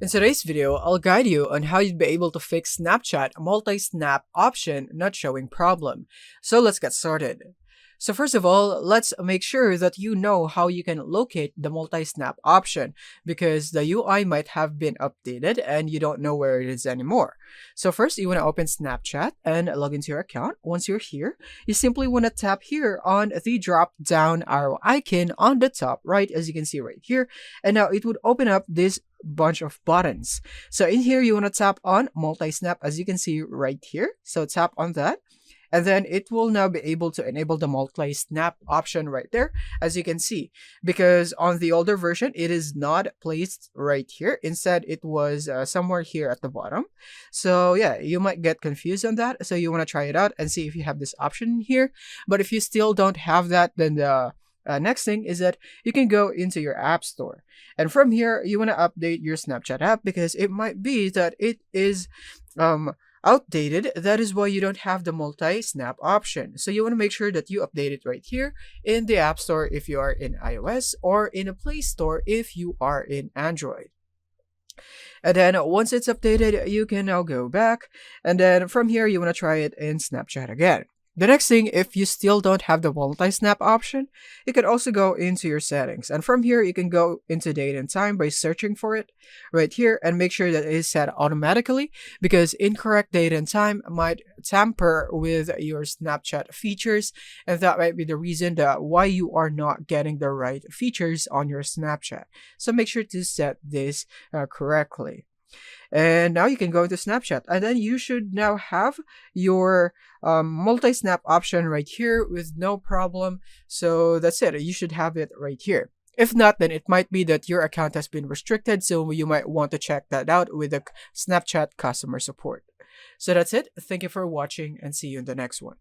In today's video, I'll guide you on how you'd be able to fix Snapchat multi-snap option not showing problem. So let's get started. So first of all, let's make sure that you know how you can locate the multi-snap option because the UI might have been updated and you don't know where it is anymore. So first, you want to open Snapchat and log into your account. Once you're here, you simply want to tap here on the drop down arrow icon on the top right, as you can see right here. And now it would open up this bunch of buttons. So in here, you want to tap on multi-snap, as you can see right here. So tap on that. And then it will now be able to enable the multi-snap option right there, as you can see. Because on the older version, it is not placed right here. Instead, it was somewhere here at the bottom. So yeah, you might get confused on that. So you want to try it out and see if you have this option here. But if you still don't have that, then the next thing is that you can go into your app store, and from here you want to update your Snapchat app because it might be that it is outdated. That is why you don't have the multi-snap option. So you want to make sure that you update it right here in the App Store if you are in iOS, or in a Play Store if you are in Android. And then once it's updated, you can now go back, and then from here you want to try it in Snapchat again. The next thing, if you still don't have the multi-snap option, you can also go into your settings. And from here, you can go into date and time by searching for it right here and make sure that it is set automatically, because incorrect date and time might tamper with your Snapchat features. And that might be the reason that why you are not getting the right features on your Snapchat. So make sure to set this correctly. And now you can go into Snapchat, and then you should now have your multi-snap option right here with no problem. So that's it. You should have it right here. If not, then it might be that your account has been restricted, so you might want to check that out with the Snapchat customer support. So that's it. Thank you for watching, and see you in the next one.